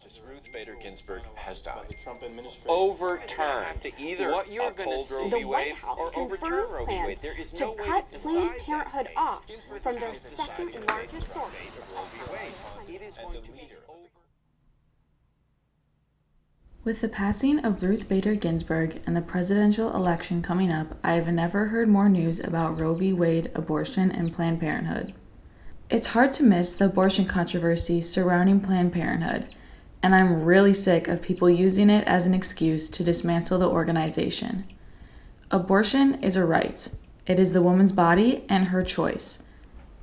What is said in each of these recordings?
Justice Ruth Bader Ginsburg has died. The Trump administration Overturn. To either What you're gonna uphold Roe see v. The White Wade House or overturn confirms Roe v. plans Wade. There is to no way cut to Planned decide Parenthood that off Ginsburg from their received the second Shining largest Face source. Prize Roe v. Wade. It is and going the to be leader of the With the passing of Ruth Bader Ginsburg and the presidential election coming up, I have never heard more news about Roe v. Wade, abortion, and Planned Parenthood. It's hard to miss the abortion controversy surrounding Planned Parenthood, and I'm really sick of people using it as an excuse to dismantle the organization. Abortion is a right. It is the woman's body and her choice.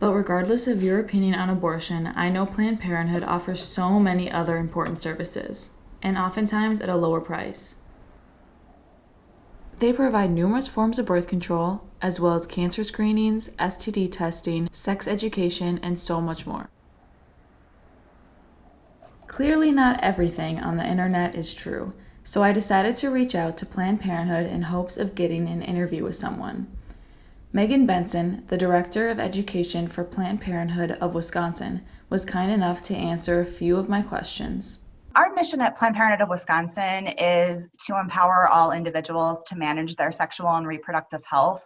But regardless of your opinion on abortion, I know Planned Parenthood offers so many other important services, and oftentimes at a lower price. They provide numerous forms of birth control, as well as cancer screenings, STD testing, sex education, and so much more. Clearly not everything on the internet is true, so I decided to reach out to Planned Parenthood in hopes of getting an interview with someone. Megan Benson, the Director of Education for Planned Parenthood of Wisconsin, was kind enough to answer a few of my questions. Our mission at Planned Parenthood of Wisconsin is to empower all individuals to manage their sexual and reproductive health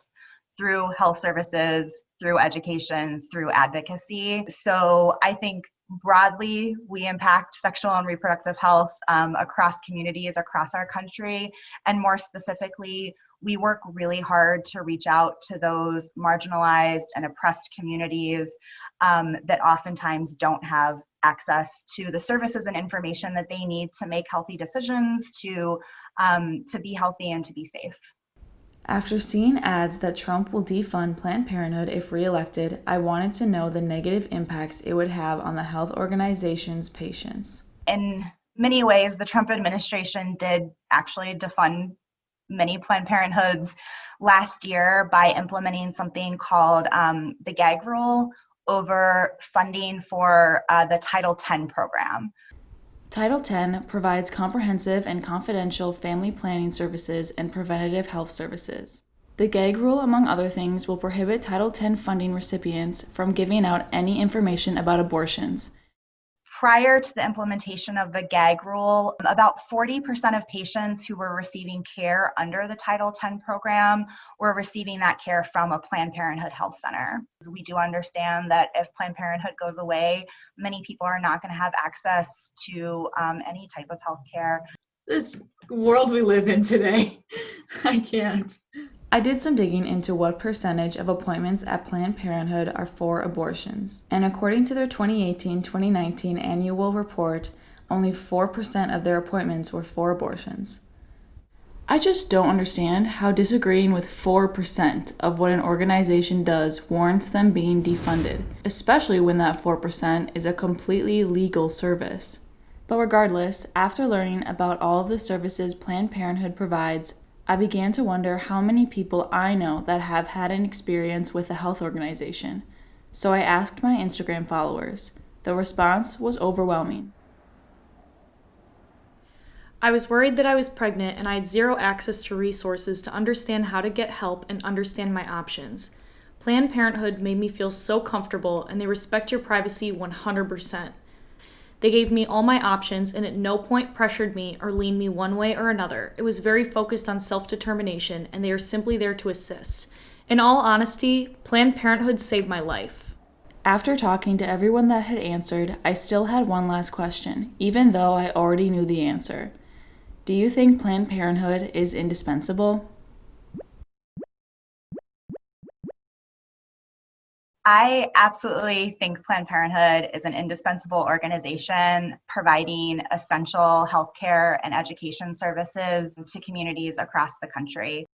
through health services, through education, through advocacy. So I think broadly, we impact sexual and reproductive health across communities across our country. And more specifically, we work really hard to reach out to those marginalized and oppressed communities that oftentimes don't have access to the services and information that they need to make healthy decisions, to be healthy and to be safe. After seeing ads that Trump will defund Planned Parenthood if reelected, I wanted to know the negative impacts it would have on the health organization's patients. In many ways, the Trump administration did actually defund many Planned Parenthoods last year by implementing something called the gag rule over funding for the Title X program. Title X provides comprehensive and confidential family planning services and preventative health services. The gag rule, among other things, will prohibit Title X funding recipients from giving out any information about abortions. Prior to the implementation of the gag rule, about 40% of patients who were receiving care under the Title X program were receiving that care from a Planned Parenthood health center. We do understand that if Planned Parenthood goes away, many people are not going to have access to any type of health care. This world we live in today, I can't. I did some digging into what percentage of appointments at Planned Parenthood are for abortions, and according to their 2018-2019 annual report, only 4% of their appointments were for abortions. I just don't understand how disagreeing with 4% of what an organization does warrants them being defunded, especially when that 4% is a completely legal service. But regardless, after learning about all of the services Planned Parenthood provides, I began to wonder how many people I know that have had an experience with a health organization. So I asked my Instagram followers. The response was overwhelming. I was worried that I was pregnant and I had zero access to resources to understand how to get help and understand my options. Planned Parenthood made me feel so comfortable and they respect your privacy 100%. They gave me all my options and at no point pressured me or leaned me one way or another. It was very focused on self-determination and they are simply there to assist. In all honesty, Planned Parenthood saved my life. After talking to everyone that had answered, I still had one last question, even though I already knew the answer. Do you think Planned Parenthood is indispensable? I absolutely think Planned Parenthood is an indispensable organization providing essential healthcare and education services to communities across the country.